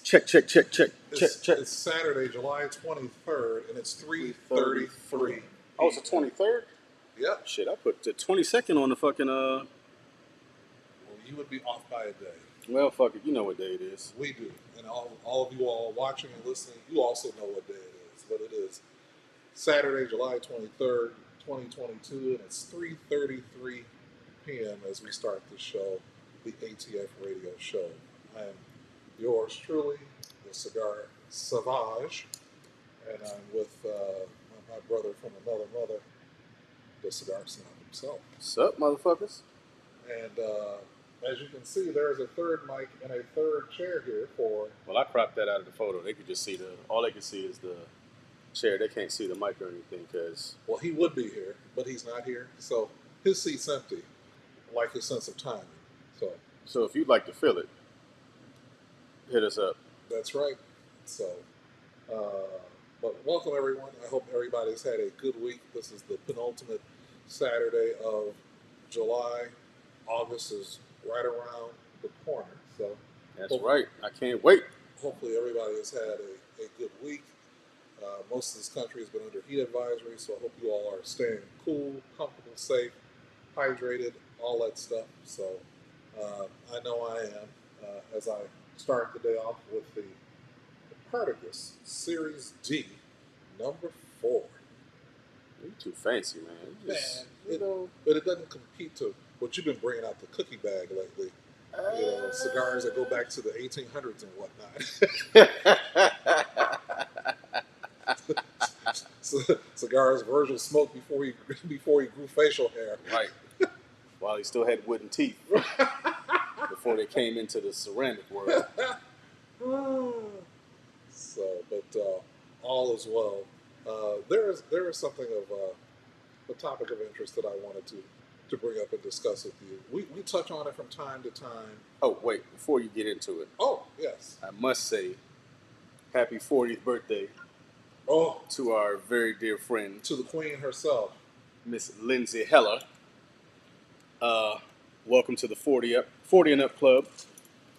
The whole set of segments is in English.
check, check, check, check, check, check. It's Saturday, July 23rd, and it's 3:33. Oh, it's the 23rd? Yep. Shit, I put the 22nd on the fucking, Well, you would be off by a day. Well, fuck it, you know what day it is. We do. And all of you all watching and listening, you also know what day it is. But it is Saturday, July 23rd, 2022, and it's 3:33 p.m. as we start the show, the ATF radio show. I am yours truly, the Cigar Savage, and I'm with my brother from another mother, the Cigar Snob himself. What's up, motherfuckers? And as you can see, there is a third mic and a third chair here for... Well, I cropped that out of the photo. They could just see all they can see is the chair. They can't see the mic or anything because... Well, he would be here, but he's not here. So his seat's empty, like his sense of timing. So if you'd like to fill it, hit us up. That's right. So, but welcome everyone. I hope everybody's had a good week. This is the penultimate Saturday of July. August is right around the corner. So that's right. I can't wait. Hopefully everybody has had a good week. Most of this country has been under heat advisory, so I hope you all are staying cool, comfortable, safe, hydrated, all that stuff. So I know I am, as I start the day off with the Partagas Series D, number 4. You're too fancy, man. But it doesn't compete to what you've been bringing out the cookie bag lately. Cigars that go back to the 1800s and whatnot. Cigars Virgil smoked before he grew facial hair. Right. While he still had wooden teeth. Before they came into the ceramic world. But all is well. There is something of a topic of interest that I wanted to bring up and discuss with you. We touch on it from time to time. Oh, wait, before you get into it. Oh, yes. I must say, happy 40th birthday to our very dear friend. To the queen herself. Miss Lindsay Heller. Welcome to the 40 and Up Club.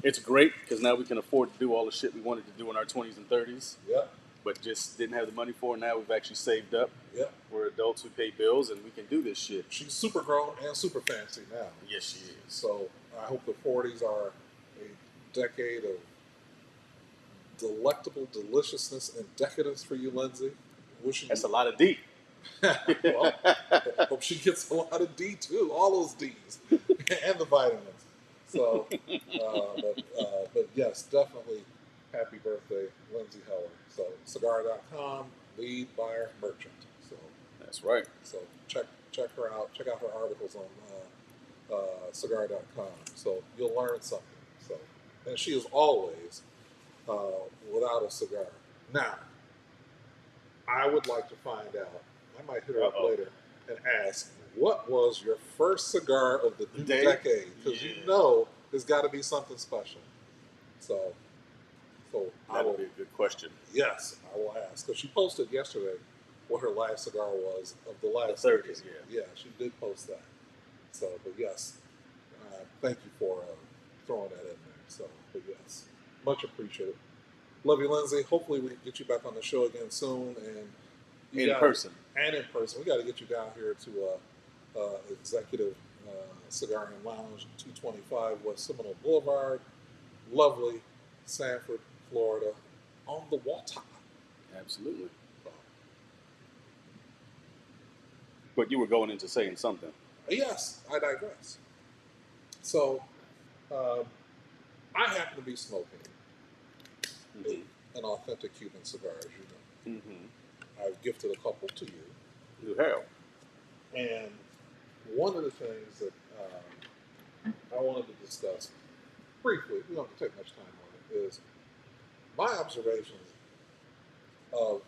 It's great because now we can afford to do all the shit we wanted to do in our 20s and 30s. Yeah. But just didn't have the money for it. Now we've actually saved up. Yeah. We're adults who pay bills and we can do this shit. She's super grown and super fancy now. Yes, she is. So I hope the 40s are a decade of delectable deliciousness and decadence for you, Lindsay. That's a lot of D. Well, I hope she gets a lot of D too, all those D's, and the vitamins. So, but yes, definitely happy birthday, Lindsay Heller. So, cigar.com, lead buyer merchant. So that's right. So check her out. Check out her articles on cigar.com. So you'll learn something. So, and she is always without a cigar. Now, I would like to find out. I might hit her up later and ask, what was your first cigar of the new decade? Because you know there's got to be something special. So that would be a good question. Yes, I will ask. Because she posted yesterday what her last cigar was of the last. The 30s, yeah. Yeah, she did post that. So, but yes, thank you for throwing that in there. So, but yes, much appreciated. Love you, Lindsay. Hopefully we can get you back on the show again soon. And in person. And in person. We got to get you down here to Executive Cigar and Lounge, 225 West Seminole Boulevard. Lovely Sanford, Florida, on the water. Absolutely. But you were going into saying something. Yes, I digress. So, I happen to be smoking an authentic Cuban cigar, as you know. Mm-hmm. I've gifted a couple to you. You have. And one of the things that I wanted to discuss briefly, we don't have to take much time on it, is my observations of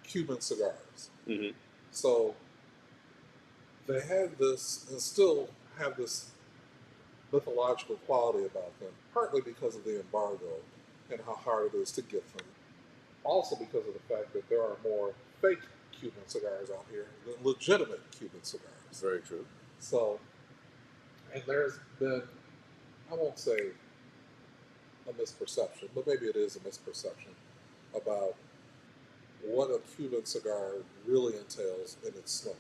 Cuban cigars. Mm-hmm. So they had this, and still have this mythological quality about them, partly because of the embargo and how hard it is to get them. Also because of the fact that there are more fake Cuban cigars out here than legitimate Cuban cigars. Very true. So, and there's been, I won't say a misperception, but maybe it is a misperception about what a Cuban cigar really entails in its smoke.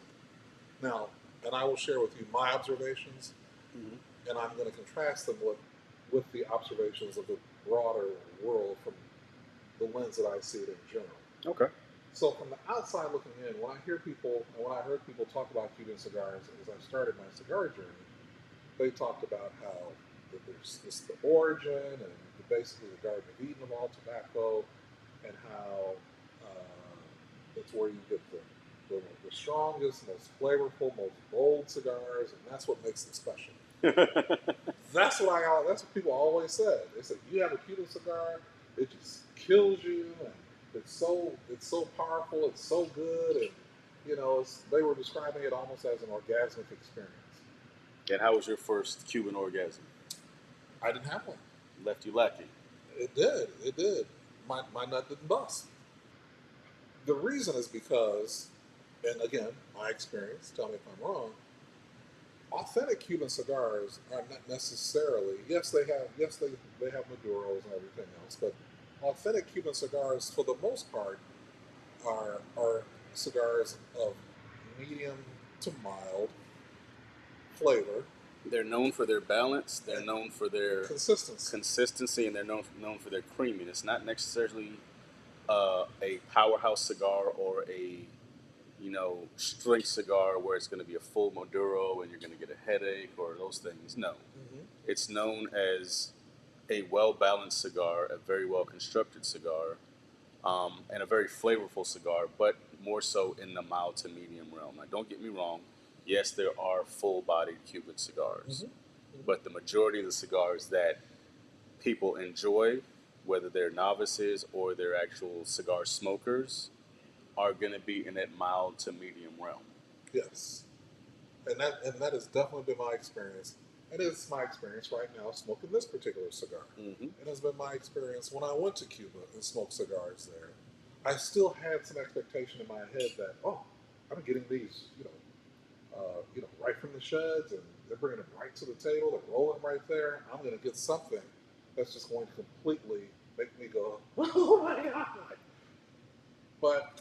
Now, and I will share with you my observations, Hmm. and I'm going to contrast them with the observations of the broader world from the lens that I see it in general. Okay. So from the outside looking in, when I hear people and when I heard people talk about Cuban cigars as I started my cigar journey, they talked about how there's this the origin and basically the Garden of Eden of all tobacco, and how it's where you get the strongest, most flavorful, most bold cigars, and that's what makes them special. That's what people always said. They said you have a Cuban cigar, it just kills you, and it's so powerful, it's so good, and they were describing it almost as an orgasmic experience. And how was your first Cuban orgasm? I didn't have one. Left you lacking. It did. It did. My nut didn't bust. The reason is because, and again, my experience. Tell me if I'm wrong. Authentic Cuban cigars are not necessarily. Yes they have Maduros and everything else, but authentic Cuban cigars, for the most part, are cigars of medium to mild flavor They're known for their balance. They're and known for their consistency. consistency, and they're known for their creaminess. Not necessarily a powerhouse cigar or a strength cigar where it's going to be a full Maduro and you're going to get a headache or those things. No, Hmm. it's known as a well balanced cigar, a very well constructed cigar, and a very flavorful cigar, but more so in the mild to medium realm. Now, don't get me wrong. Yes, there are full bodied Cuban cigars, Hmm. but the majority of the cigars that people enjoy, whether they're novices or they're actual cigar smokers, are going to be in that mild to medium realm. Yes, and that has definitely been my experience, and it's my experience right now smoking this particular cigar. Hmm. It has been my experience when I went to Cuba and smoked cigars there. I still had some expectation in my head that I'm getting these, right from the sheds, and they're bringing them right to the table. They're rolling right there. I'm going to get something that's just going to completely make me go, oh my god! But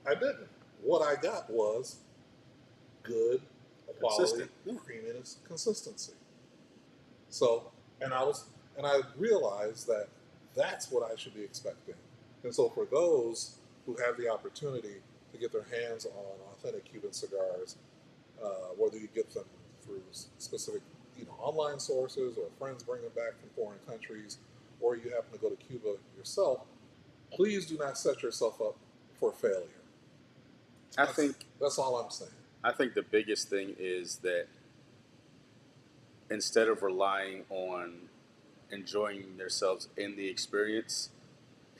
I didn't. What I got was good quality Consistent. Yeah. creaminess consistency. So, and I realized that that's what I should be expecting. And so, for those who have the opportunity to get their hands on authentic Cuban cigars, whether you get them through specific, online sources, or friends bring them back from foreign countries, or you happen to go to Cuba yourself, please do not set yourself up for failure. I That's think that's all I'm saying. I think the biggest thing is that instead of relying on enjoying themselves in the experience,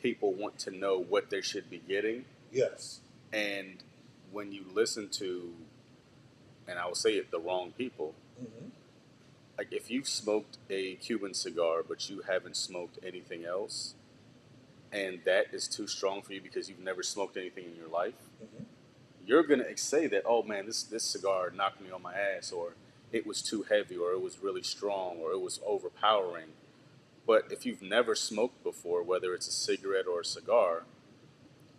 people want to know what they should be getting. Yes. And when you listen to, and I will say it, the wrong people, Hmm. like if you've smoked a Cuban cigar but you haven't smoked anything else, and that is too strong for you because you've never smoked anything in your life, Hmm. you're gonna say that, oh man, this cigar knocked me on my ass, or it was too heavy, or it was really strong, or it was overpowering. But if you've never smoked before, whether it's a cigarette or a cigar,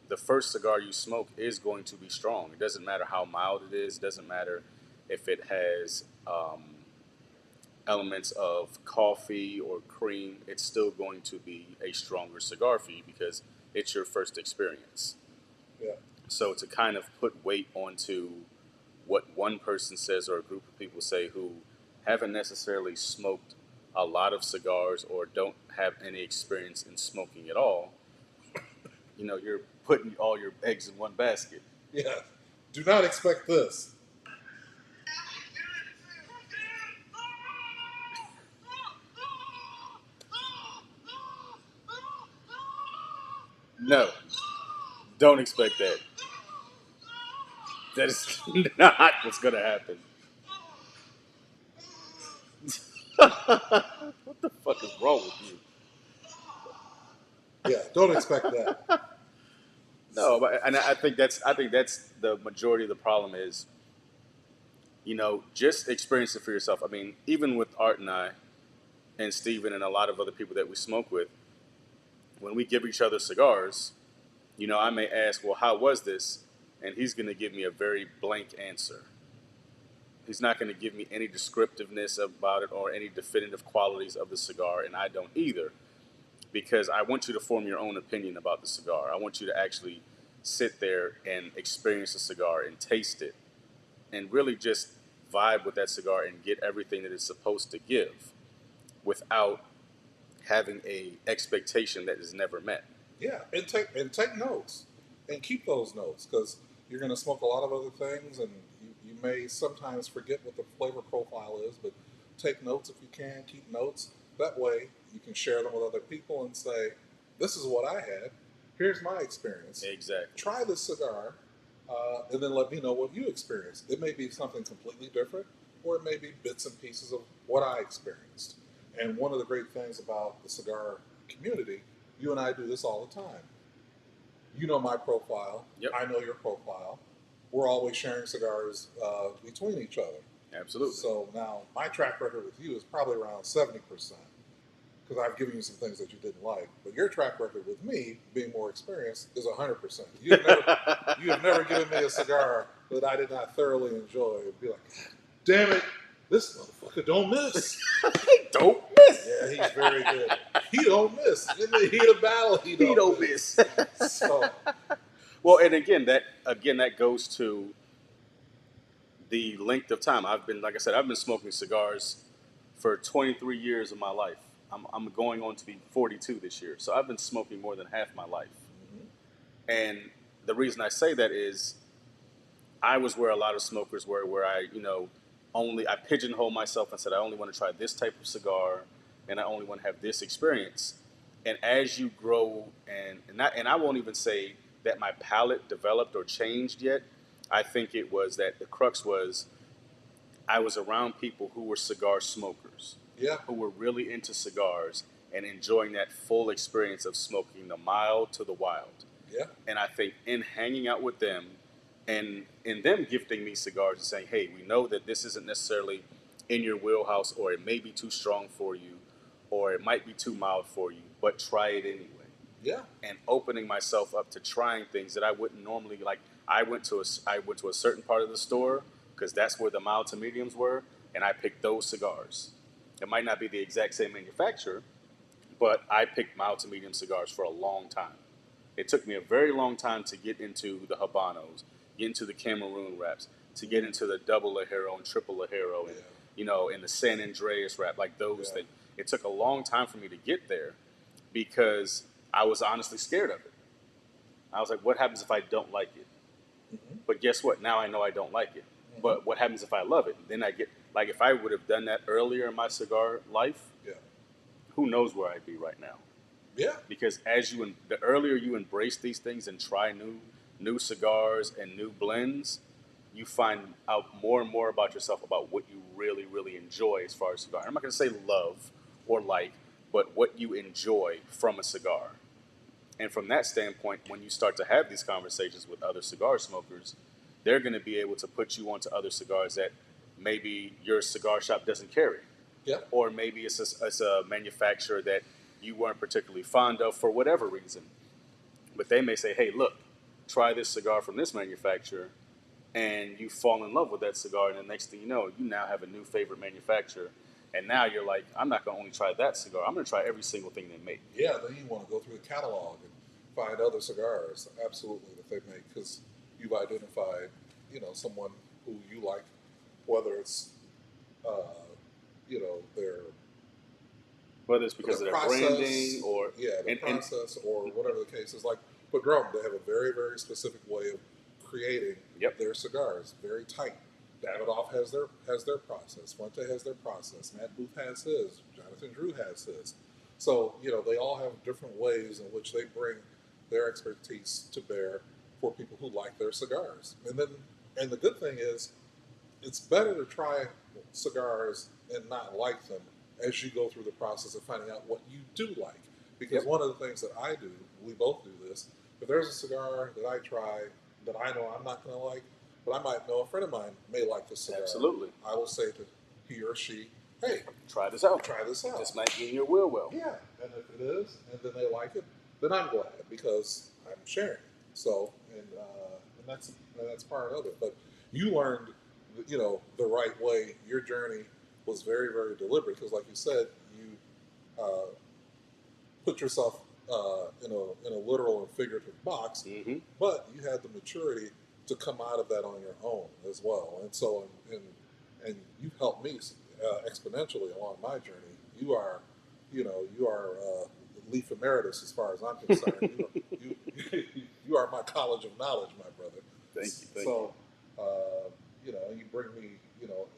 the first cigar you smoke is going to be strong. It doesn't matter how mild it is. It doesn't matter if it has elements of coffee or cream. It's still going to be a stronger cigar for you because it's your first experience. Yeah. So to kind of put weight onto what one person says or a group of people say who haven't necessarily smoked a lot of cigars or don't have any experience in smoking at all, you're putting all your eggs in one basket. Yeah. Do not expect this. No, don't expect that. That is not what's going to happen. What the fuck is wrong with you? Yeah. Don't expect that. No, but and I think that's the majority of the problem is just experience it for yourself. I mean, even with Art and I, and Steven and a lot of other people that we smoke with, when we give each other cigars, I may ask, well, how was this? And he's going to give me a very blank answer. He's not going to give me any descriptiveness about it or any definitive qualities of the cigar, and I don't either, because I want you to form your own opinion about the cigar. I want you to actually sit there and experience the cigar and taste it and really just vibe with that cigar and get everything that it's supposed to give without having a expectation that is never met. Yeah, and take notes and keep those notes because you're going to smoke a lot of other things, and you may sometimes forget what the flavor profile is. But take notes if you can. Keep notes. That way, you can share them with other people and say, "This is what I had. Here's my experience. Exactly. Try this cigar, and then let me know what you experienced. It may be something completely different, or it may be bits and pieces of what I experienced." And one of the great things about the cigar community, you and I do this all the time. You know my profile. Yep. I know your profile. We're always sharing cigars between each other. Absolutely. So now my track record with you is probably around 70% because I've given you some things that you didn't like. But your track record with me, being more experienced, is 100%. You have never given me a cigar that I did not thoroughly enjoy and be like, damn it, this motherfucker don't miss. He don't miss. Yeah, he's very good. He don't miss. In the heat of battle, he don't miss. So, well, and again, that goes to the length of time. Like I said, I've been smoking cigars for 23 years of my life. I'm going on to be 42 this year, so I've been smoking more than half my life. mm-hmm. And the reason I say that is, I was where a lot of smokers were, where I pigeonholed myself and said I only want to try this type of cigar, and I only want to have this experience. And as you grow, and I won't even say that my palate developed or changed yet. I think it was that the crux was I was around people who were cigar smokers, Yeah. who were really into cigars and enjoying that full experience of smoking the mild to the wild. Yeah. And I think in hanging out with them and in them gifting me cigars and saying, hey, we know that this isn't necessarily in your wheelhouse, or it may be too strong for you, or it might be too mild for you, but try it anyway. Yeah. And opening myself up to trying things that I wouldn't normally like. I went to a certain part of the store because that's where the mild to mediums were, and I picked those cigars. It might not be the exact same manufacturer, but I picked mild to medium cigars for a long time. It took me a very long time to get into the Habanos, get into the Cameroon wraps, to get into the double Lajero and triple Lajero, and and the San Andreas wrap, like those things. It took a long time for me to get there because I was honestly scared of it. I was like, what happens if I don't like it? Mm-hmm. But guess what? Now I know I don't like it. Mm-hmm. But what happens if I love it? Then I get, like, if I would have done that earlier in my cigar life, who knows where I'd be right now? Yeah. Because the earlier you embrace these things and try new cigars and new blends, you find out more and more about yourself, about what you really, really enjoy as far as cigar. I'm not going to say love or like, but what you enjoy from a cigar. And from that standpoint, when you start to have these conversations with other cigar smokers, they're going to be able to put you onto other cigars that maybe your cigar shop doesn't carry. Yeah. Or maybe it's a manufacturer that you weren't particularly fond of for whatever reason. But they may say, hey, look, try this cigar from this manufacturer, and you fall in love with that cigar, and the next thing you know, you now have a new favorite manufacturer. And now you're like, I'm not going to only try that cigar. I'm going to try every single thing they make. Yeah, then you want to go through the catalog and find other cigars, absolutely, that they make, because you've identified, someone who you like, whether it's, their whether it's because of their branding or the process or whatever the case is. Like Padron, they have a very, very specific way of creating their cigars, very tight. Davidoff has their process. Fuente has their process. Matt Booth has his. Jonathan Drew has his. So they all have different ways in which they bring their expertise to bear for people who like their cigars. And the good thing is, it's better to try cigars and not like them as you go through the process of finding out what you do like. Because one of the things that I do, we both do this. If there's a cigar that I try that I know I'm not going to like, but I might know a friend of mine may like this cigar. Absolutely. I will say to he or she, hey, try this out. try this out. This might be in your will well. Yeah, and if it is, and then they like it, then I'm glad because I'm sharing. So, and that's part of it. But you learned, the right way. Your journey was very, very deliberate because, like you said, you uh, put yourself in a literal and figurative box, Mm-hmm. but you had the maturity to come out of that on your own as well. And so, and you've helped me exponentially along my journey. You are, you are leaf emeritus as far as I'm concerned. You are my college of knowledge, my brother. Thank you. Thank So, you bring me,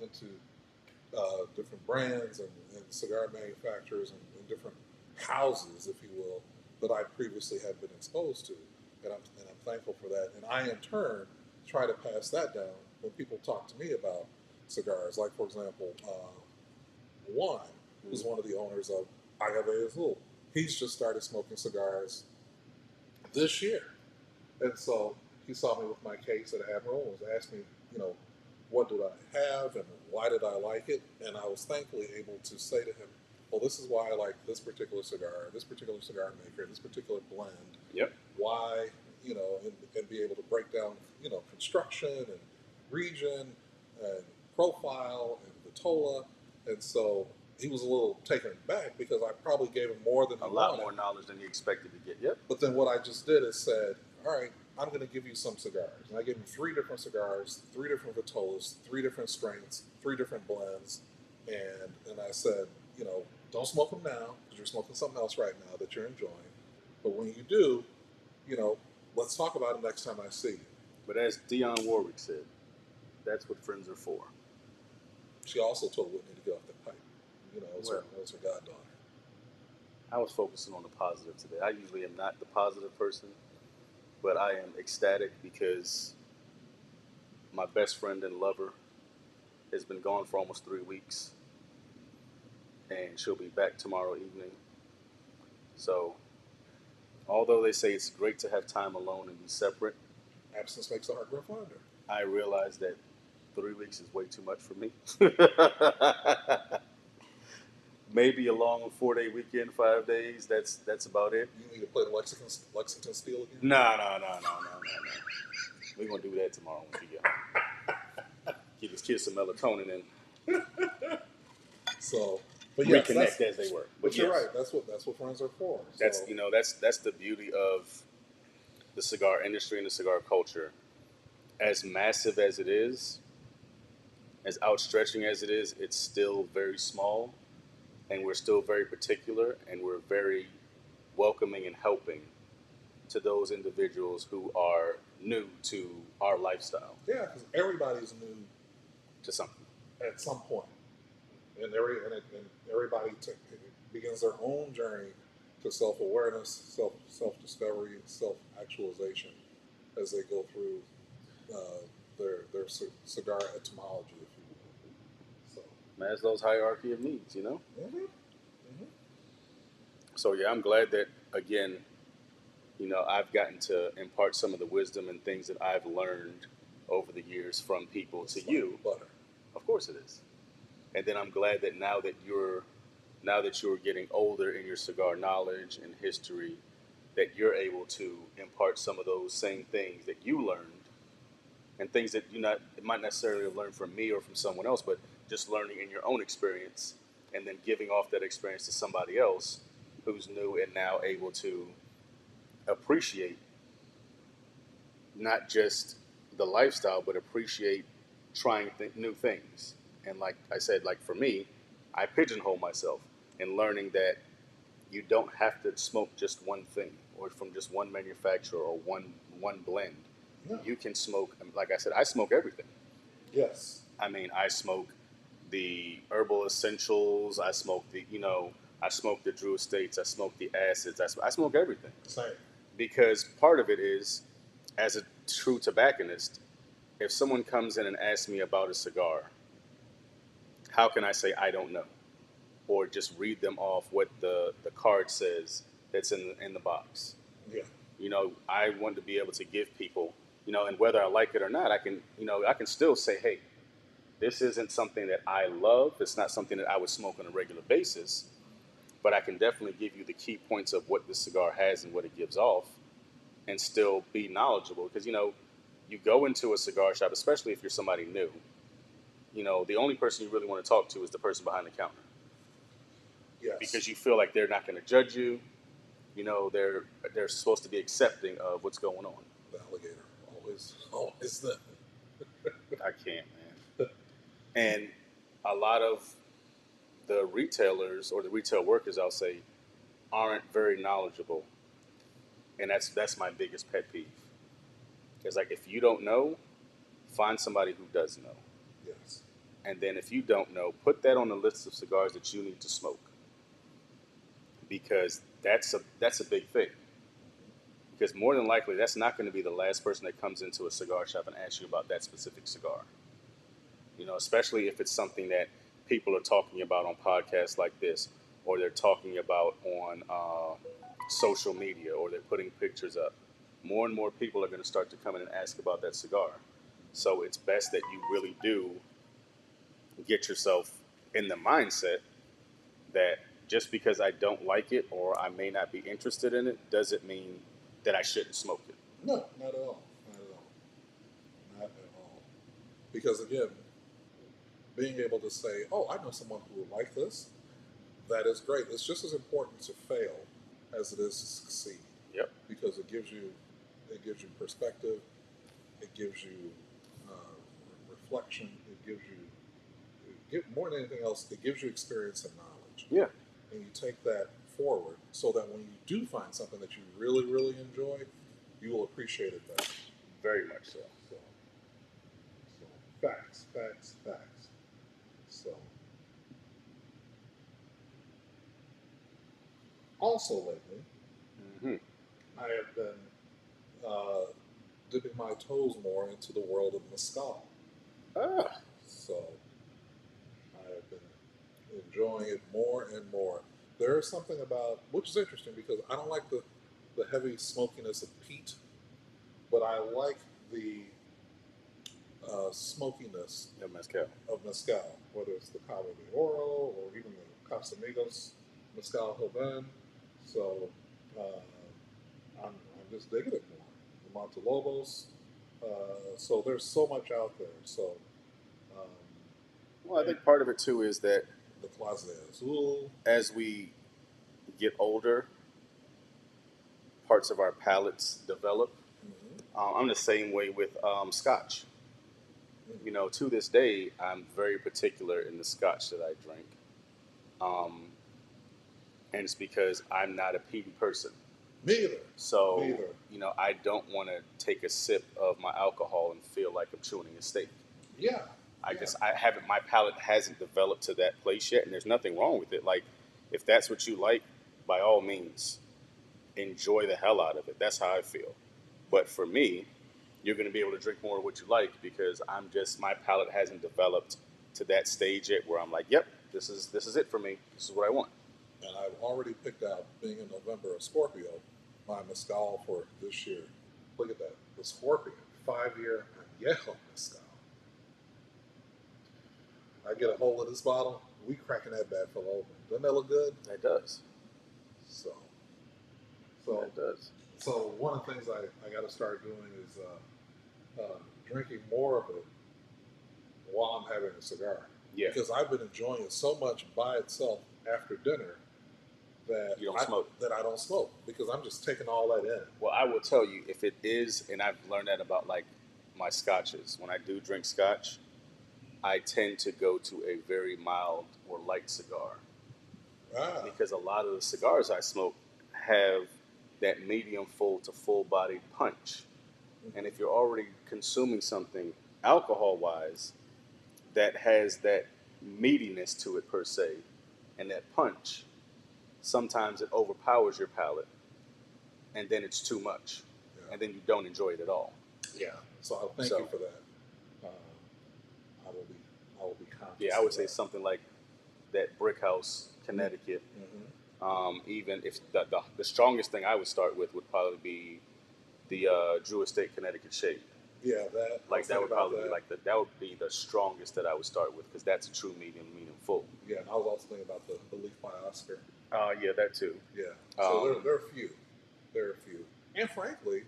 into different brands and cigar manufacturers and different houses, if you will, that I previously had been exposed to, and I'm thankful for that. And I, in turn, try to pass that down when people talk to me about cigars. Like, for example, Juan, you. who's one of the owners of Agave Azul, he's just started smoking cigars this year. And so he saw me with my case at Admiral and was asking me, what did I have and why did I like it? And I was thankfully able to say to him, well, this is why I like this particular cigar maker, this particular blend. Yep. Why, and be able to break down, construction and region and profile and vitola. And so he was a little taken aback because I probably gave him more than he A lot wanted. more knowledge than he expected to get. Yep. But then what I just did is said, all right, I'm going to give you some cigars. And I gave him 3 different cigars, 3 different vitolas, 3 different strengths, 3 different blends. And I said, don't smoke them now because you're smoking something else right now that you're enjoying. But when you do, let's talk about it next time I see you. But as Dionne Warwick said, that's what friends are for. She also told Whitney to get off the pipe. It was, Well, her, it was her goddaughter. I was focusing on the positive today. I usually am not the positive person, but I am ecstatic because my best friend and lover has been gone for almost 3 weeks, and she'll be back tomorrow evening. So, although they say it's great to have time alone and be separate, Absence makes the heart grow fonder. I realize that 3 weeks is way too much for me. Maybe a long 4-day weekend, 5 days. That's about it. You need to play the Lexington Steel again? No. We're gonna do that tomorrow when we get home. Give his kids some melatonin and So, but yes, reconnect as they were. But you're right. That's what friends are for. That's that's the beauty of the cigar industry and the cigar culture. As massive as it is, as outstretching as it is, it's still very small, and we're still very particular, and we're very welcoming and helping to those individuals who are new to our lifestyle. Yeah, because everybody's new to something at some point, and everybody begins their own journey to self-awareness, self-discovery, self-actualization as they go through their cigar etymology, if you will. So Maslow's hierarchy of needs, Mm-hmm. Mm-hmm. So yeah, I'm glad that again, I've gotten to impart some of the wisdom and things that I've learned over the years from people It's to like you. butter. Of course it is. And then I'm glad that now that you're getting older in your cigar knowledge and history, that you're able to impart some of those same things that you learned and things that might necessarily have learned from me or from someone else, but just learning in your own experience and then giving off that experience to somebody else who's new and now able to appreciate not just the lifestyle, but appreciate trying new things. And like I said, like for me, I pigeonhole myself in learning that you don't have to smoke just one thing or from just one manufacturer or one blend. Yeah. You can smoke, like I said, I smoke everything. Yes. I mean, I smoke the herbal essentials. I smoke I smoke the Drew Estates. I smoke the acids. I smoke everything. Same. Because part of it is, as a true tobacconist, if someone comes in and asks me about a cigar, how can I say I don't know? Or just read them off what the card says that's in the box. Yeah. I want to be able to give people, and whether I like it or not, I can still say, hey, This isn't something that I love. It's not something that I would smoke on a regular basis, but I can definitely give you the key points of what this cigar has and what it gives off and still be knowledgeable. Because, you go into a cigar shop, especially if you're somebody new, the only person you really want to talk to is the person behind the counter Yes. because you feel like they're not going to judge you. They're supposed to be accepting of what's going on. The alligator. Always, always the. I can't, man. And a lot of the retailers or the retail workers, I'll say, aren't very knowledgeable, and that's my biggest pet peeve. It's like if you don't know, find somebody who does know, Yes. and then if you don't know, put that on the list of cigars that you need to smoke because that's a big thing. Because more than likely, that's not going to be the last person that comes into a cigar shop and asks you about that specific cigar. Especially if it's something that people are talking about on podcasts like this, or they're talking about on social media, or they're putting pictures up. More and more people are going to start to come in and ask about that cigar. So it's best that you really do get yourself in the mindset that just because I don't like it or I may not be interested in it doesn't mean that I shouldn't smoke it. No, not at all. Not at all. Not at all. Because again, being able to say, "Oh, I know someone who would like this," that is great. It's just as important to fail as it is to succeed, Yep. because it gives you perspective, it gives you reflection, more than anything else, it gives you experience and knowledge, Yeah. and you take that forward so that when you do find something that you really, really enjoy, you will appreciate it better. Very much so. So, so facts, facts, facts. So, also lately, Hmm. I have been uh, dipping my toes more into the world of mezcal. Ah. So I have been enjoying it more and more. There is something about, which is interesting because I don't like the heavy smokiness of peat, but I like the smokiness Yeah, mezcal. of mezcal, whether it's the Cabo de Oro or even the Casamigos Mezcal Joven. So I'm just digging it more. The Montelobos. So there's so much out there. So um, Well, I think part of it too is that the Clase de Azul. as we get older, parts of our palates develop. Mm-hmm. I'm the same way with Scotch. Mm-hmm. To this day, I'm very particular in the Scotch that I drink, um, and it's because I'm not a peaty person. Me either. Me So, either. I don't want to take a sip of my alcohol and feel like I'm chewing a steak. Yeah. Yeah. I haven't, my palate hasn't developed to that place yet, and there's nothing wrong with it. Like, if that's what you like, by all means, enjoy the hell out of it. That's how I feel. But for me, you're going to be able to drink more of what you like because my palate hasn't developed to that stage yet where I'm like, yep, this is it for me. This is what I want. And I've already picked out, being in November, a Scorpio, my mezcal for this year. Look at that. The Scorpion, 5-year Añejo mezcal. I get a hold of this bottle, we cracking that bad fella open. Doesn't that look good? That does. So, so, That does. so one of the things I got to start doing is drinking more of it while I'm having a cigar. Yeah. Because I've been enjoying it so much by itself after dinner that You don't smoke. I don't smoke because I'm just taking all that in. Well, I will tell you if it is, and I've learned that about like my scotches. When I do drink scotch, I tend to go to a very mild or light cigar because a lot of the cigars I smoke have that medium full to full bodied punch. And if you're already consuming something alcohol wise that has that meatiness to it per se and that punch, sometimes it overpowers your palate and then it's too much. Yeah. And then you don't enjoy it at all. Yeah. So I'll thank you for that. I will be conscious. Yeah, I would of say that. something like that Brick House, Connecticut. Mm-hmm. Even if the strongest thing I would start with would probably be the Drew Estate Connecticut Shade. Yeah, that I Like was that thinking would about probably be that. like that would be the strongest that I would start with because that's a true medium, medium full. Yeah, and I was also thinking about the Leaf by Oscar. Yeah, that too. Yeah, so Um, there are a few, there are a few, and frankly,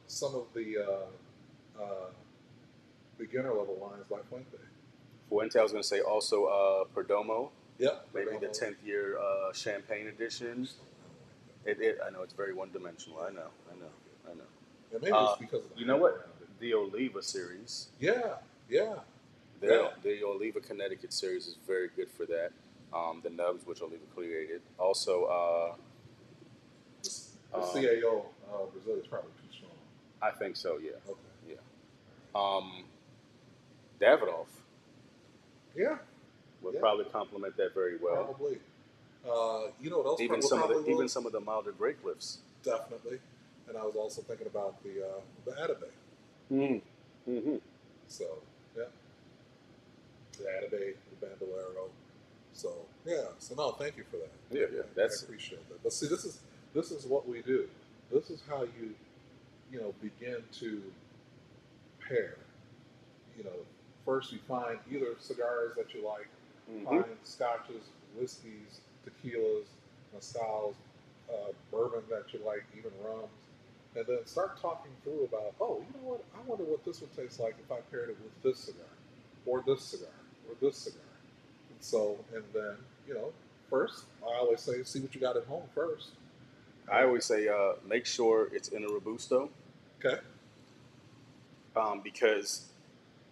some of the beginner level lines like Fuente. Fuente, I was going to say also Perdomo, Yep, maybe the Perdomo. 10th year Champagne edition. I don't like I know it's very one dimensional. that. I know, I I don't know, like I know. it. And maybe it's because of You the know hype what? around it. The Oliva series, Yeah, yeah, yeah. the Oliva Connecticut series is very good for that. The nubs, which Oliva created. Also, The um, CAO Brazil is probably too strong. I think so, yeah. Okay. Yeah. Davidoff Yeah, would yeah, probably complement that very well. probably. What else probably will? Even some of the milder grape cliffs. Definitely. And I was also thinking about the Atabey. Mm. Mm-hmm. So yeah, the Atabey, the Bandolero. So yeah. So no, thank you for that. Yeah, yeah. I appreciate that. But see, this is what we do. This is how you begin to pair. You know, first you find either cigars that you like, Mm-hmm. find scotches, whiskeys, tequilas, mezcals, bourbon that you like, even rums, and then start talking through about, oh, you know what? I wonder what this would taste like if I paired it with this cigar, or this cigar, or this cigar. And then first I always say, see what you got at home first. I always say make sure it's in a robusto Okay. because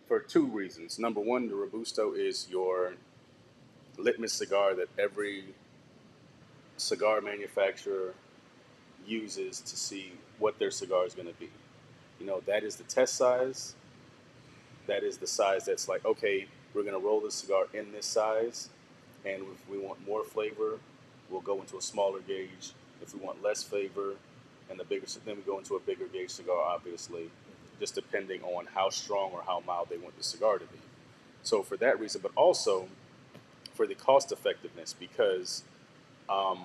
for two reasons. Number one, the robusto is your litmus cigar that every cigar manufacturer uses to see what their cigar is going to be. That is the test size. That is the size that's like, okay, we're going to roll this cigar in this size. And if we want more flavor, we'll go into a smaller gauge. If we want less flavor and the bigger, then we go into a bigger gauge cigar, obviously, just depending on how strong or how mild they want the cigar to be. So for that reason, but also for the cost effectiveness, because um,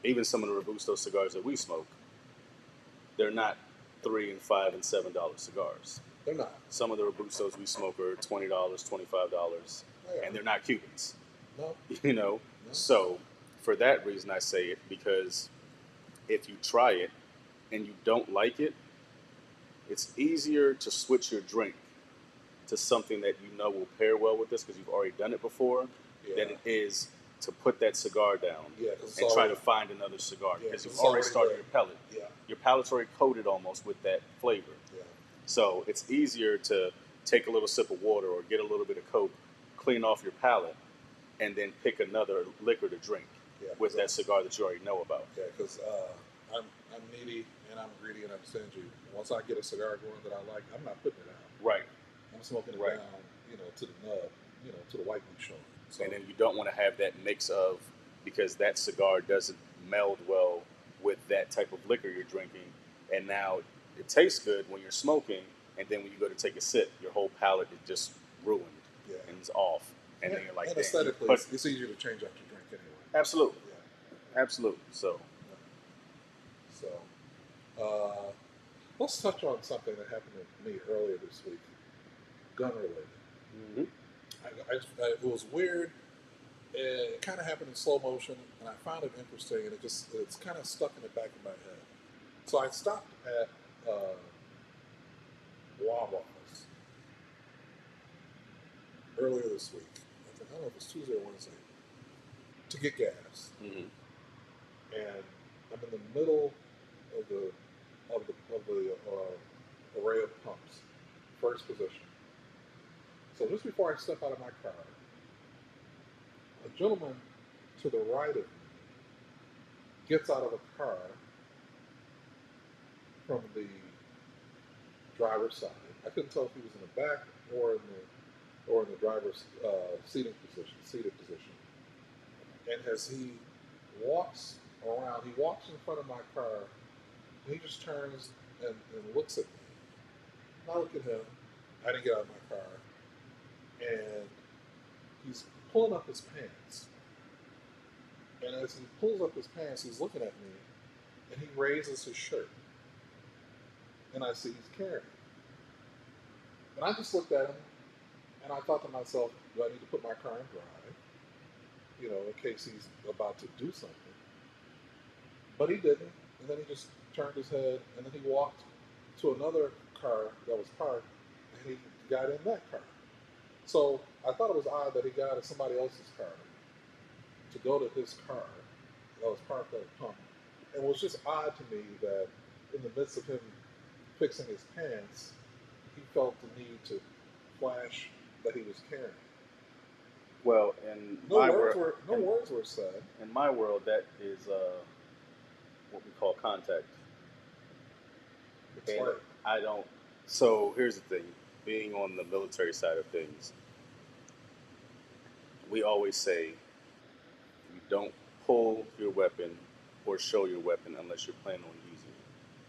even some of the Robusto cigars that we smoke, they're not $3 and $5 and $7 cigars. They're not. Some of the Robustos we smoke are $20, $25, and they're not Cubans. No. You know, No. so for that reason I say it because if you try it and you don't like it, it's easier to switch your drink to something that you know will pair well with this because you've already done it before than it is to put that cigar down and try to find another cigar because you've already started your palate. Yeah. Your palate's already coated almost with that flavor. Yeah. So it's easier to take a little sip of water or get a little bit of Coke, clean off your palate, and then pick another liquor to drink with that cigar that you already know about. Yeah, because I'm needy and I'm greedy and I'm stingy. Once I get a cigar going that I like, I'm not putting it out. Right. I'm smoking it down, to the nub, to the white meat showing. So, and then you don't want to have that mix of, because that cigar doesn't meld well with that type of liquor you're drinking, and now it tastes good when you're smoking, and then when you go to take a sip, your whole palate is just ruined and it's off. And then you're like, and aesthetically, it's easier to change up your drink anyway. Absolutely. Yeah. Absolutely. So, let's touch on something that happened to me earlier this week, gun related. mm-hmm. It was weird. It kind of happened in slow motion, and I found it interesting, and it's kind of stuck in the back of my head. So I stopped at Wawa's earlier this week. I don't know if it was Tuesday or Wednesday, to get gas. Mm-hmm. And I'm in the middle of the array of pumps, first position. So just before I step out of my car, a gentleman to the right of me gets out of a car from the driver's side. I couldn't tell if he was in the back or in the driver's seated position. And as he walks around, he walks in front of my car, and he just turns and looks at me. And I look at him. I didn't get out of my car, and he's pulling up his pants. And as he pulls up his pants, he's looking at me, and he raises his shirt. And I see he's carrying. And I just looked at him and I thought to myself, do I need to put my car in drive, in case he's about to do something? But he didn't. And then he just turned his head and then he walked to another car that was parked and he got in that car. So I thought it was odd that he got out of somebody else's car to go to his car that was parked at a pump. And it was just odd to me that in the midst of him fixing his pants, he felt the need to flash that he was carrying. Well, No words were said. in my world, that is what we call contact. It's And like, I don't. So here's the thing: being on the military side of things, we always say you don't pull your weapon or show your weapon unless you're planning on using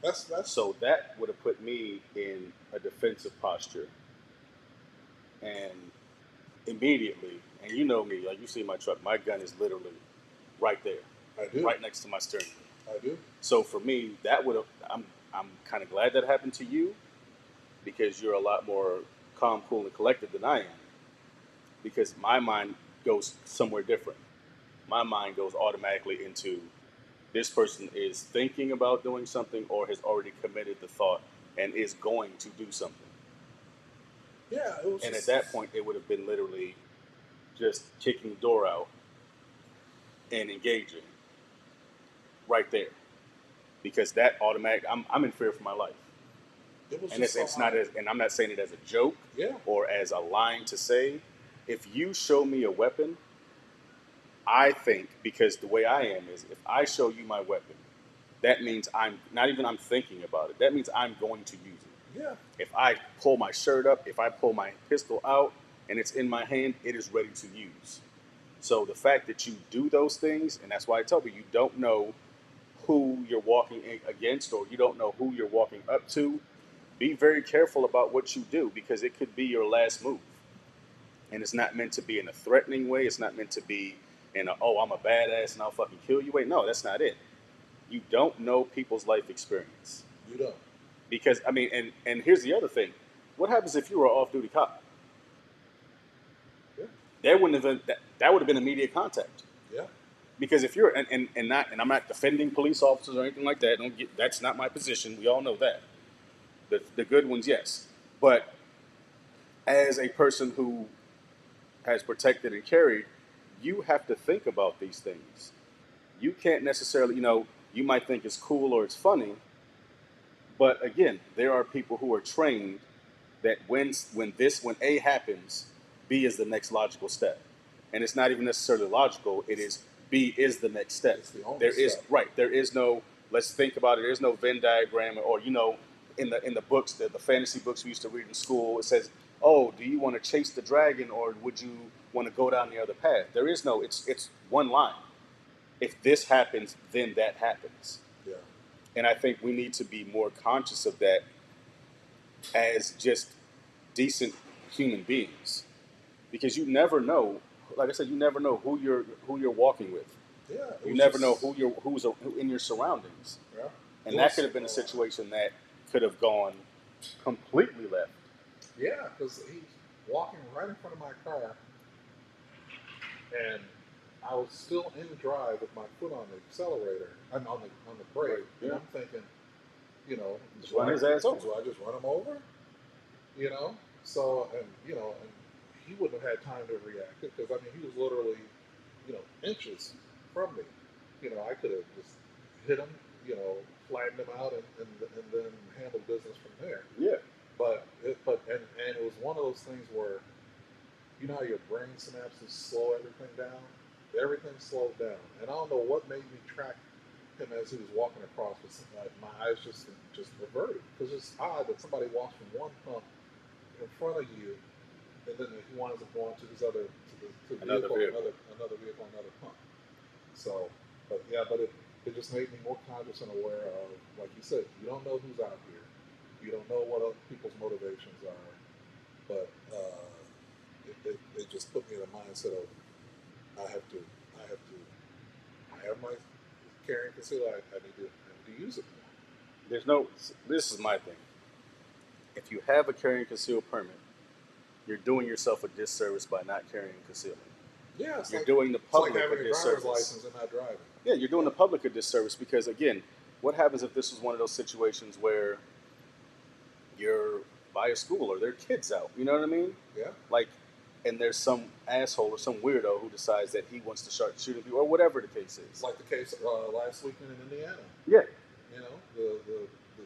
it. that's So that would have put me in a defensive posture, and immediately, and you know me, like you see my truck, my gun is literally right there, I do. right next to my steering wheel. I do. So for me, that would have. I'm kind of glad that happened to you because you're a lot more calm, cool, and collected than I am. Because my mind goes somewhere different. My mind goes automatically into this person is thinking about doing something or has already committed the thought and is going to do something. Yeah, it was And at just that point, it would have been literally just kicking the door out and engaging right there. Because that automatic, I'm in fear for my life. it was And just so it's not odd. as, and I'm not saying it as a joke Yeah, or as a line to say. If you show me a weapon, I think because the way I am is if I show you my weapon, that means I'm not even I'm thinking about it. That means I'm going to use it. yeah, If I pull my shirt up, if I pull my pistol out and it's in my hand, it is ready to use. So the fact that you do those things, and that's why I tell you, you don't know who you're walking against or you don't know who you're walking up to. Be very careful about what you do because it could be your last move. And it's not meant to be in a threatening way. It's not meant to be in a, oh, I'm a badass and I'll fucking kill you. Wait, no, that's not it. You don't know people's life experience. you don't. Because, I mean, and here's the other thing. What happens if you were an off duty cop? Yeah, That wouldn't have been, that would have been immediate contact. yeah, Because if you're, and I'm not defending police officers or anything like that. Don't get, that's not my position. We all know that. The good ones, yes. But as a person who has protected and carried, you have to think about these things. You can't necessarily, you might think it's cool or it's funny, but again, there are people who are trained that when A happens, B is the next logical step, and it's not even necessarily logical. It is B is the next step. it's the only There is step. right. There is no. Let's think about it. There's no Venn diagram, or in the books, the fantasy books we used to read in school, it says, "Oh, do you want to chase the dragon, or would you want to go down the other path?" There is no. It's one line. If this happens, then that happens. Yeah, And I think we need to be more conscious of that as just decent human beings, because you never know. Like I said, you never know who you're walking with. yeah. It You was never just know who in your surroundings, yeah. and It that was could have been a situation that could have gone completely left. yeah, because he's walking right in front of my car, and I was still in drive with my foot on the accelerator and on the brake, Right. and Yeah. I'm thinking, you know, Just run his ass over. do I just run him over? You know, so and he wouldn't have had time to react because I mean he was literally, inches from me. I could have just hit him, flattened him out, and then handled business from there. Yeah. But it was one of those things where you know how your brain synapses slow everything down. Everything slowed down, and I don't know what made me track him as he was walking across. But like my eyes just reverted because it's odd that somebody walks from one pump in front of you, and then he winds up going to his other to the Another vehicle, vehicle. another vehicle, another pump. So, but yeah, but it just made me more conscious and aware of, like you said, you don't know who's out here, you don't know what other people's motivations are, but it just put me in a mindset of I have to, I have to, I have my carrying concealer. I need to use it more. There's no. This is my thing. If you have a carry and conceal permit, you're doing yourself a disservice by not carrying concealment. Yeah, You're doing the it's like public a having a driver's disservice. license and not driving. Yeah, you're doing Yeah. the public a disservice because again, what happens if this was one of those situations where you're by a school or there are kids out? You know what I mean? Yeah. Like, and there's some asshole or some weirdo who decides that he wants to start shooting people or whatever the case is. Like the case last weekend in Indiana. Yeah, You know,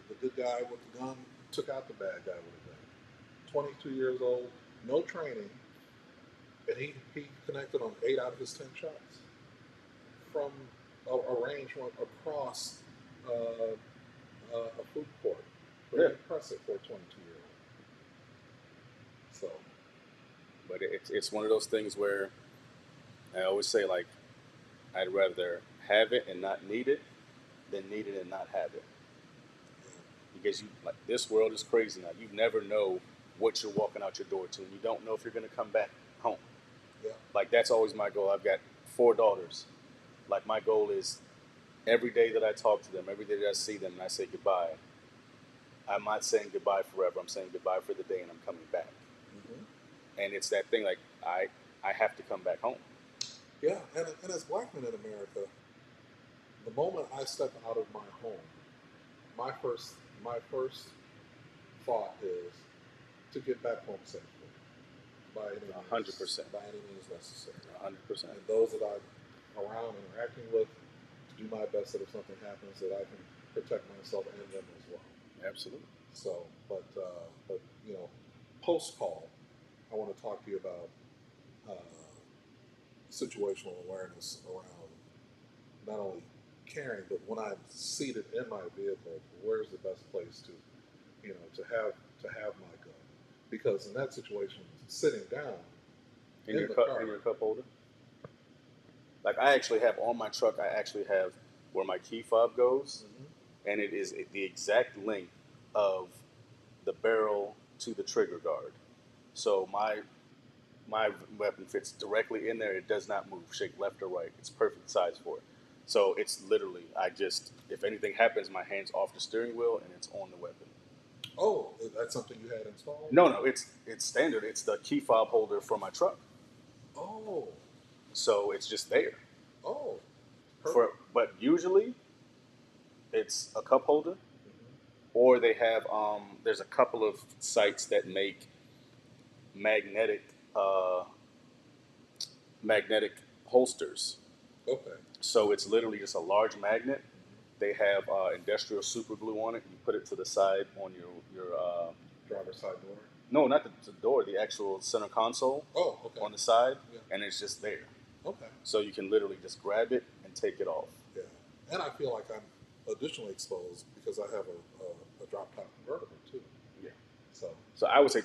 the good guy with the gun took out the bad guy with a gun. 22 years old, no training, and he connected on 8 out of his 10 shots from a range across a food court. Very yeah. impressive for a 22-year-old. So, But it's one of those things where I always say like I'd rather have it and not need it than need it and not have it. Because you like this world is crazy now. You never know what you're walking out your door to, and you don't know if you're gonna come back home. yeah, Like that's always my goal. I've got 4 daughters. Like my goal is every day that I talk to them, every day that I see them, and I say goodbye. I'm not saying goodbye forever. I'm saying goodbye for the day, and I'm coming back. hmm And it's that thing like I have to come back home. yeah. And as black men in America, the moment I step out of my home, my first thought is to get back home safely by any A hundred means percent. by any means necessary. 100%. And those that I'm around interacting with, to do my best that if something happens, that I can protect myself and them as well. Absolutely. So, but you know, post call, I want to talk to you about situational awareness around not only carrying, but when I'm seated in my vehicle, where's the best place to, to have my gun? Because in that situation, sitting down in the car, In your cup holder. Like I actually have on my truck. I actually have where my key fob goes, hmm and it is the exact length of the barrel to the trigger guard. So my weapon fits directly in there. It does not move, shake left or right. It's perfect size for it. So it's literally I just if anything happens, my hands off the steering wheel and it's on the weapon. oh, that's something you had installed? No, no, it's standard. It's the key fob holder for my truck. Oh, So it's just there. oh, For perfect. but usually it's a cup holder, hmm or they have there's a couple of sites that make magnetic uh, magnetic holsters. Okay. So it's literally just a large magnet. hmm They have industrial super glue on it. You put it to the side on your Driver's side door. no, not the door, the actual center console Oh, okay. on the side, Yeah. and it's just there. Okay. So you can literally just grab it and take it off. Yeah. And I feel like I'm additionally exposed because I have a drop top convertible too. Yeah. So, So I would say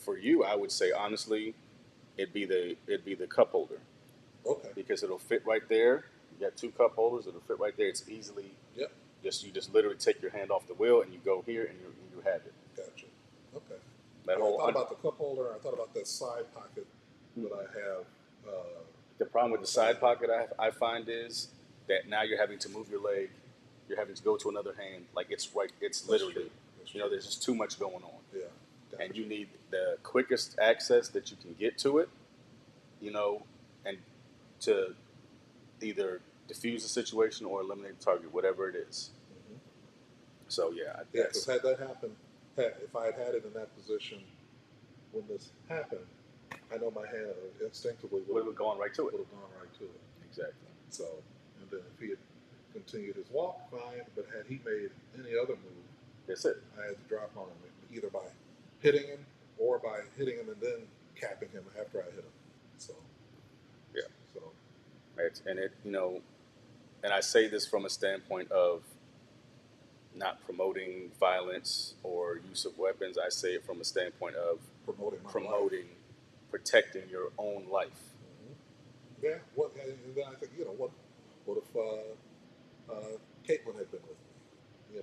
for you, I would say honestly, it'd be the cup holder okay. because it'll fit right there. You got 2 cup holders. It'll fit right there. It's easily Yep. just you just literally take your hand off the wheel and you go here and you have it. Gotcha. Okay. That Yeah, I whole thought about the cup holder. I thought about that side pocket that I have. the problem On with the the side. side pocket I find is that now you're having to move your leg. You're having to go to another hand. Like it's right. It's That's literally true. That's you know true. there's just too much going on, Yeah. Gotcha. and you need the quickest access that you can get to it. You know, and to either diffuse the situation or eliminate the target, whatever it is. hmm So yeah, Yeah, because that's had that happened, if I had it in that position when this happened, I know my hand instinctively we were going right to it. would have gone right to it. Exactly. So, and then if he had continued his walk, fine. But had he made any other move, That's it. I had to drop on him either by hitting him or by hitting him and then capping him after I hit him. So, Yeah. so And it you know, and I say this from a standpoint of not promoting violence or use of weapons. I say it from a standpoint of promoting my life. promoting, protecting your own life. hmm Yeah. What? And then I think, what if Caitlin had been with me?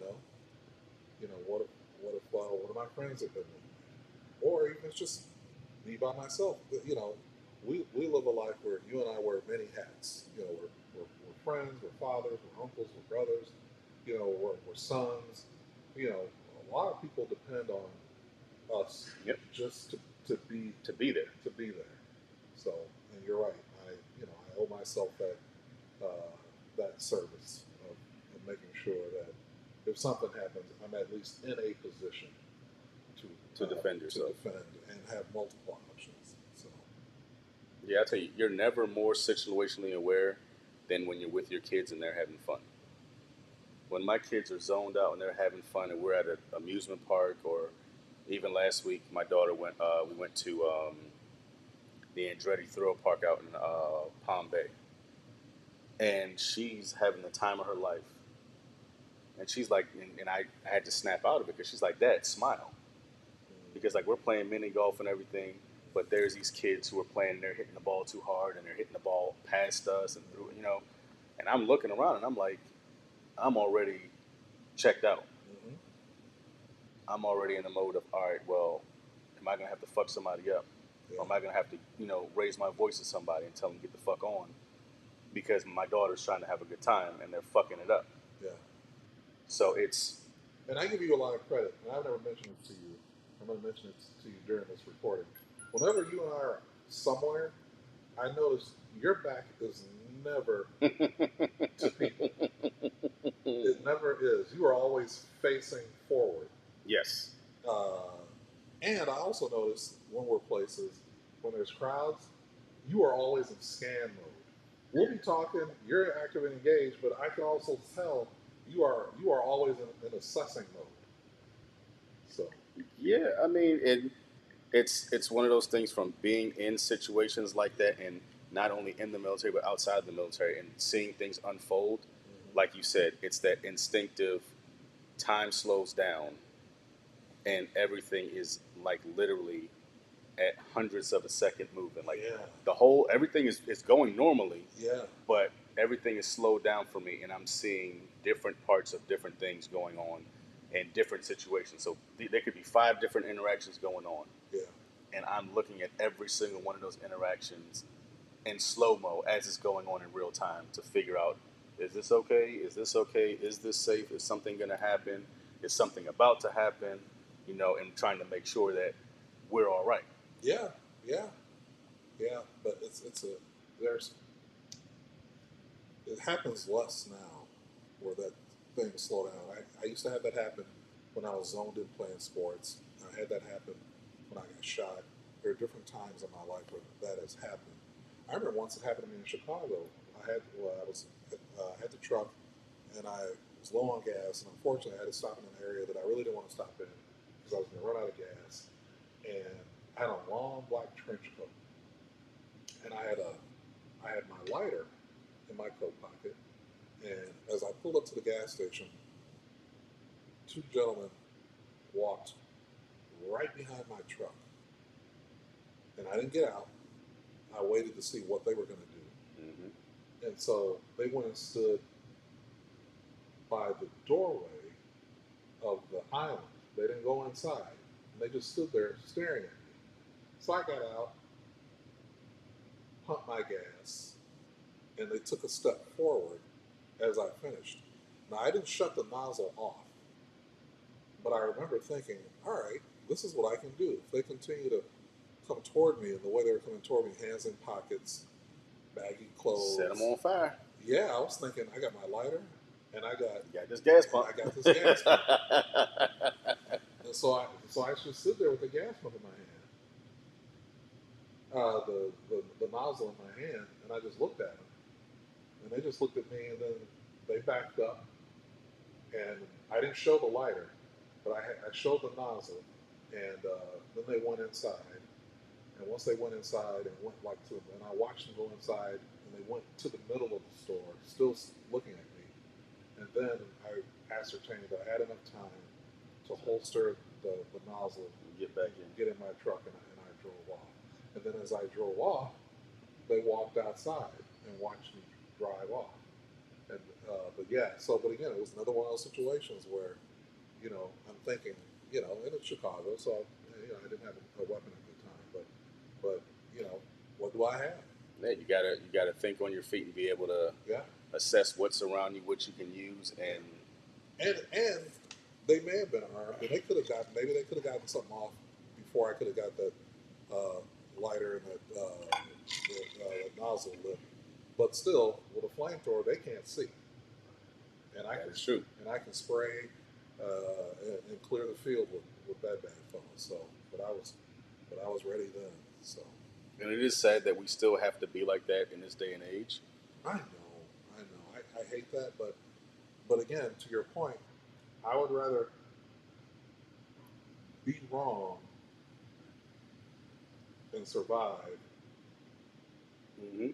What if one of my friends had been with me? Or even it's just me by myself. We live a life where you and I wear many hats. We're friends, we're fathers, we're uncles, we're brothers. We're sons. A lot of people depend on us Yep. just to be there. to be there. So, and you're right. I owe myself that service of making sure that if something happens, I'm at least in a position To defend to yourself. defend and have multiple options. So, Yeah, I tell you, you're never more situationally aware than when you're with your kids and they're having fun. When my kids are zoned out and they're having fun, and we're at an amusement park, or even last week, my daughter went. We went to the Andretti Thrill Park out in Palm Bay, and she's having the time of her life. And she's like, and I had to snap out of it because she's like, Dad, smile, because like we're playing mini golf and everything, but there's these kids who are playing and they're hitting the ball too hard and they're hitting the ball past us and through, and I'm looking around and I'm like, I'm already checked out. mm-hmm. I'm already in the mode of, all right, well, am I gonna have to fuck somebody up, Yeah. or am I gonna have to, raise my voice to somebody and tell them to get the fuck on because my daughter's trying to have a good time and they're fucking it up. Yeah. So it's And I give you a lot of credit, and I've never mentioned it to you. I'm going to mention it to you during this recording. Whenever you and I are somewhere, I notice your back is never to people. It never is. You are always facing forward. yes, Uh, and I also notice when we're places, when there's crowds, you are always in scan mode. We'll be talking, you're active and engaged, but I can also tell you are always in assessing mode. So yeah. I mean, it's one of those things from being in situations like that, and not only in the military but outside the military, and seeing things unfold. Like you said, it's that instinctive. Time slows down, and everything is like literally at hundreds of a second moving. Like yeah, everything is going normally, yeah, but everything is slowed down for me, and I'm seeing different parts of different things going on in different situations. So there could be 5 different interactions going on, yeah, and I'm looking at every single one of those interactions in slow mo as it's going on in real time to figure out, is this okay? Is this okay? Is this safe? Is something going to happen? Is something about to happen? And trying to make sure that we're all right. yeah, yeah, yeah. But it's a there's it happens less now, where that thing slow down. I used to have that happen when I was zoned in playing sports. I had that happen when I got shot. There are different times in my life where that has happened. I remember once it happened to me in Chicago. I had the truck and I was low on gas, and unfortunately I had to stop in an area that I really didn't want to stop in because I was going to run out of gas. And I had a long black trench coat, and I had my lighter in my coat pocket. And as I pulled up to the gas station, 2 gentlemen walked right behind my truck, and I didn't get out. I waited to see what they were going to do, Mm-hmm. and so they went and stood by the doorway of the island. They didn't go inside, and they just stood there staring at me. So I got out, pumped my gas, and they took a step forward as I finished. Now, I didn't shut the nozzle off, but I remember thinking, all right, this is what I can do. If they continue to come toward me in the way they were coming toward me, hands in pockets, baggy clothes. Set them on fire. Yeah, I was thinking, I got my lighter, and I got You got this gas pump. I got this gas pump. And so I just stood there with the gas pump in my hand, the nozzle in my hand, and I just looked at them, and they just looked at me, and then they backed up, and I didn't show the lighter, but I showed the nozzle, and then they went inside, and once they went inside and went and I watched them go inside, and they went to the middle of the store, still looking at me, and then I ascertained that I had enough time to holster the nozzle, Get back in. get in my truck, and I drove off. And then as I drove off, they walked outside and watched me drive off. And but yeah, but again, it was another one of those situations where, I'm thinking, and it's Chicago, so I didn't have a weapon at the time, but what do I have? Yeah, you gotta think on your feet and be able to Yeah, assess what's around you, what you can use, and and they may have been armed, and they could have gotten something off before I could have got lighter and that nozzle lip. But still, with a flamethrower, they can't see, and That's true. I can spray and clear the field with that bad fella. So, but I was ready then. So And it is sad that we still have to be like that in this day and age. I know, I hate that, but again, to your point, I would rather be wrong and survive Hmm.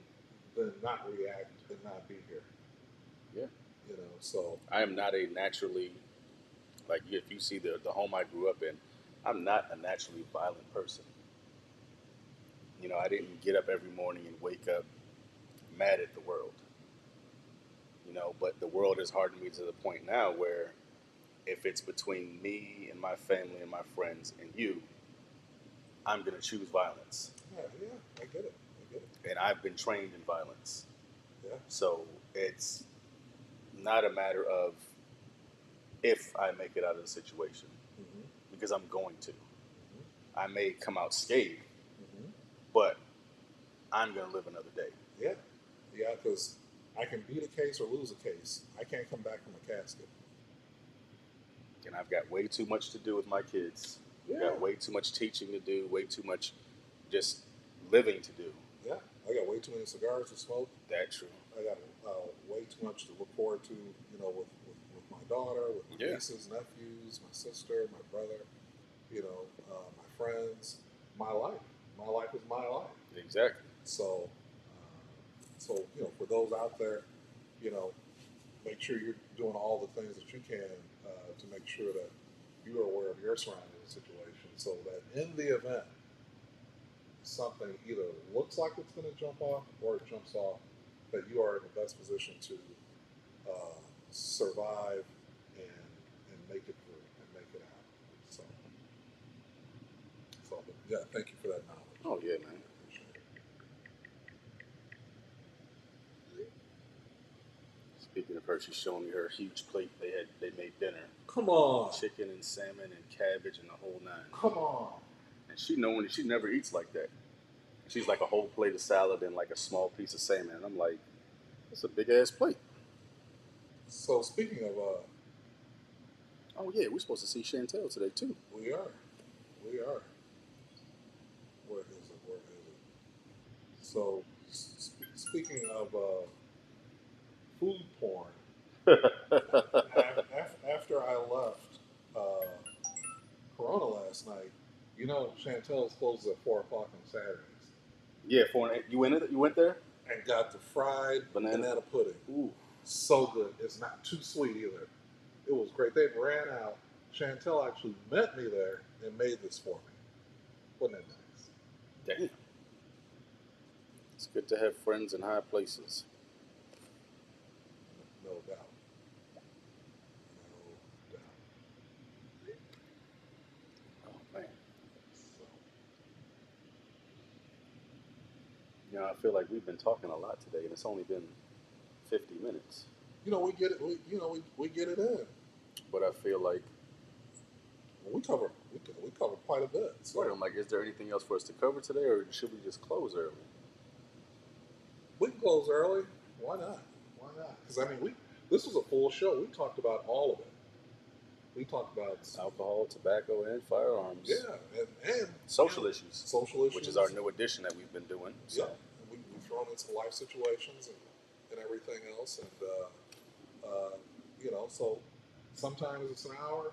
than not react and not be here. Yeah. You know, so I am not a naturally, like, if you see the home I grew up in, I'm not a naturally violent person. You know, I didn't get up every morning and wake up mad at the world. You know, but the world has hardened me to the point now where if it's between me and my family and my friends and you, I'm going to choose violence. yeah, I get it. I get it. And I've been trained in violence. Yeah. So it's not a matter of if I make it out of the situation, Mm-hmm. because I'm going to. Mm-hmm. I may come out scathed, Mm-hmm. but I'm going to live another day. Yeah. Yeah, because I can beat a case or lose a case. I can't come back from a casket. And I've got way too much to do with my kids. I've Yeah. got way too much teaching to do, way too much just living to do. Yeah. I got way too many cigars to smoke. That's true. I got way too much to look forward to, with my daughter, with my Yeah. nieces, nephews, my sister, my brother, my friends, my life. My life is my life. Exactly. So, for those out there, you know, make sure you're doing all the things that you can to make sure that you are aware of your surrounding situation, so that in the event something either looks like it's going to jump off or it jumps off, that you are in the best position to survive and make it through and make it out. But yeah, thank you for that knowledge. Oh, yeah, I man. appreciate it. Speaking of her, she's showing me her huge plate. They made dinner, Come on, chicken and salmon and cabbage and the whole nine. come on. And she never eats like that. She's like a whole plate of salad and like a small piece of salmon. And I'm like, that's a big ass plate. So speaking of, Oh yeah, we're supposed to see Chantel today too. we are, we are. Where is it? Where is it? So speaking of food porn, after I left Corona last night, Chantel's closes at 4 o'clock on Saturdays, Yeah, you went it. You went there. and got the fried Banana. banana pudding. Ooh, So good. It's not too sweet either. It was great. They ran out. Chantel actually met me there and made this for me. Wasn't that nice? damn. It's good to have friends in high places. No doubt. No doubt. Oh man. So, You know, I feel like we've been talking a lot today, and it's only been 50 minutes. we get it. We get it in. But I feel like, We cover quite a bit. So I'm like, is there anything else for us to cover today, or should we just close early? we can close early. Why not? Why not? Because this was a full show. We talked about all of it. We talked about Alcohol, tobacco, and firearms. yeah, and Social issues. social issues, Which is our new addition that we've been doing. So. Yeah, and we've thrown in some life situations and everything else, and so sometimes it's an hour,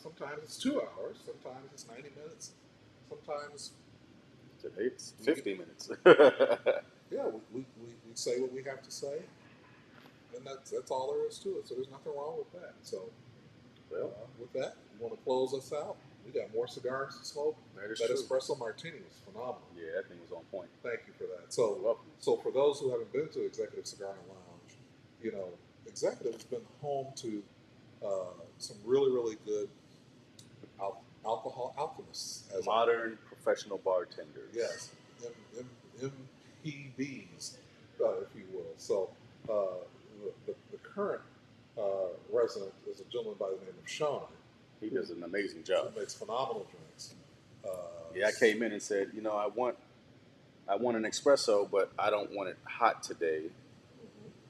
sometimes it's 2 hours, sometimes it's 90 minutes, sometimes Today it's 50 minutes. yeah, we say what we have to say, and that's all there is to it. So there's nothing wrong with that. So Well, with that, you want to close us out? We got more cigars to smoke. that is That true. espresso martini was phenomenal. Yeah, that thing was on point. Thank you for that. You're welcome. So for those who haven't been to Executive Cigar and Lounge, Executive has been home to some really, really good alcohol alchemists. Modern professional bartenders. Yes, MPBs, if you will. So the current resident is a gentleman by the name of Sean. He does an amazing job. He makes phenomenal drinks. Yeah, I came in and said, I want an espresso, but I don't want it hot today,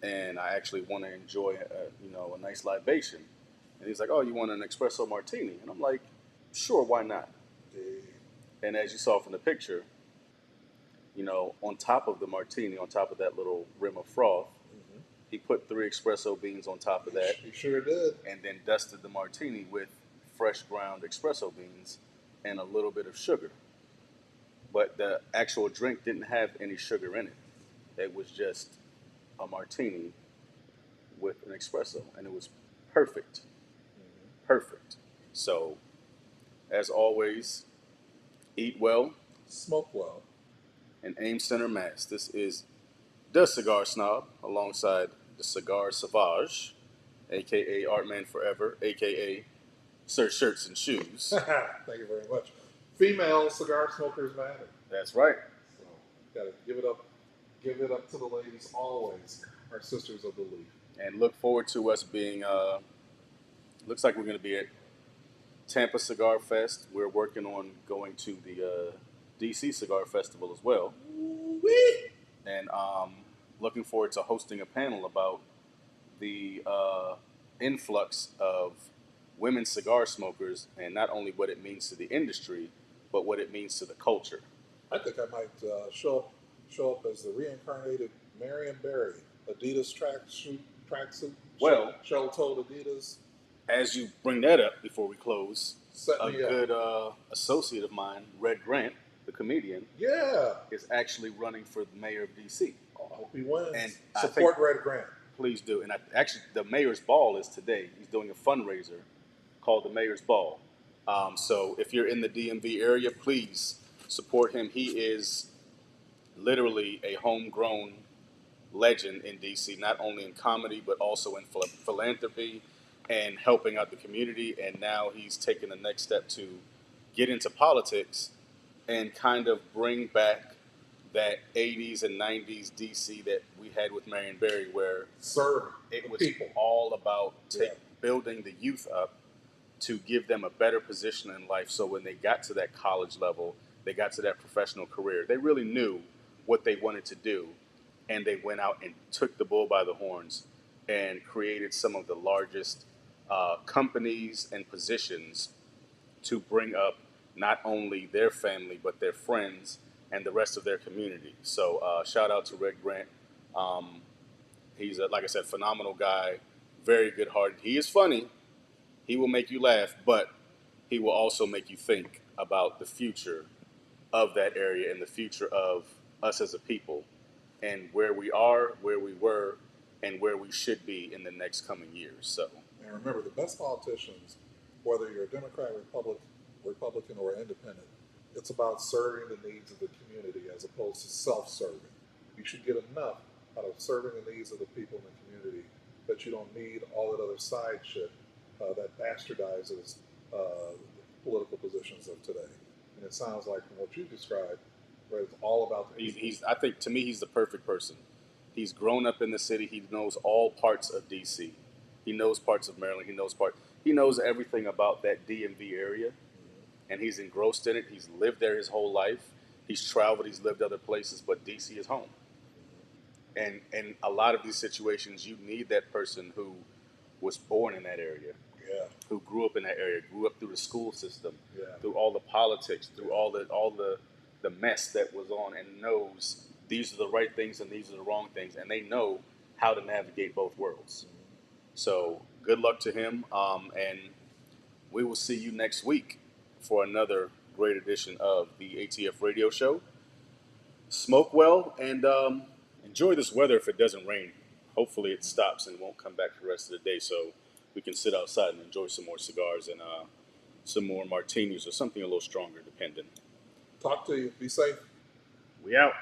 and I actually want to enjoy, a nice libation. And he's like, oh, you want an espresso martini? And I'm like, sure, why not? And as you saw from the picture, on top of the martini, on top of that little rim of froth, Mm-hmm. he put 3 espresso beans on top of that, He sure did. and then dusted the martini with fresh ground espresso beans and a little bit of sugar. But the actual drink didn't have any sugar in it. It was just a martini with an espresso, and it was perfect. Mm-hmm. Perfect. So, as always, eat well Smoke well. and aim center mass. This is the Cigar Snob alongside the Cigar Sauvage, aka Artman Forever, aka Sir Shirts and Shoes. Thank you very much. Female cigar smokers matter. That's right. So gotta give it up to the ladies always. Our sisters of belief. And look forward to us being, looks like we're going to be at Tampa Cigar Fest. We're working on going to the DC Cigar Festival as well. Ooh-wee. And looking forward to hosting a panel about the influx of women cigar smokers and not only what it means to the industry, but what it means to the culture. I think I might show up as the reincarnated Marion Barry, Adidas tracksuit. Well, Shell-toed Adidas. as you bring that up before we close, Set a me up. good associate of mine, Red Grant, the comedian, Yeah. is actually running for the mayor of DC. Oh, I hope he wins. And support Red Grant. Please do. And actually, the mayor's ball is today. He's doing a fundraiser called the Mayor's Ball. So if you're in the DMV area, please support him. He is literally a homegrown legend in DC, not only in comedy, but also in philanthropy and helping out the community. And now he's taken the next step to get into politics and kind of bring back that 80s and 90s DC that we had with Marion Barry, where it was people. all about building the youth up to give them a better position in life. So when they got to that college level, they got to that professional career, they really knew what they wanted to do. And they went out and took the bull by the horns and created some of the largest companies and positions to bring up not only their family, but their friends and the rest of their community. So shout out to Red Grant. He's, like I said, phenomenal guy, very good-hearted. He is funny. He will make you laugh, but he will also make you think about the future of that area and the future of us as a people and where we are, where we were, and where we should be in the next coming years. So, and remember, the best politicians, whether you're a Democrat, Republican, or independent, it's about serving the needs of the community as opposed to self-serving. You should get enough out of serving the needs of the people in the community that you don't need all that other side shit that bastardizes the political positions of today. And it sounds like from what you described, right, it's all about the he's I think to me he's the perfect person. He's grown up in the city. He knows all parts of DC. He knows parts of Maryland. He knows everything about that DMV area, and he's engrossed in it. He's lived there his whole life. He's traveled. He's lived other places, but DC is home. And a lot of these situations, you need that person who was born in that area, who grew up in that area, grew up through the school system, through all the politics, through all the mess that was on, and knows these are the right things and these are the wrong things, and they know how to navigate both worlds. So good luck to him, and we will see you next week for another great edition of the ATF Radio Show. Smoke well and enjoy this weather if it doesn't rain. Hopefully it stops and won't come back for the rest of the day so we can sit outside and enjoy some more cigars and some more martinis or something a little stronger, depending. Talk to you. Be safe. We out.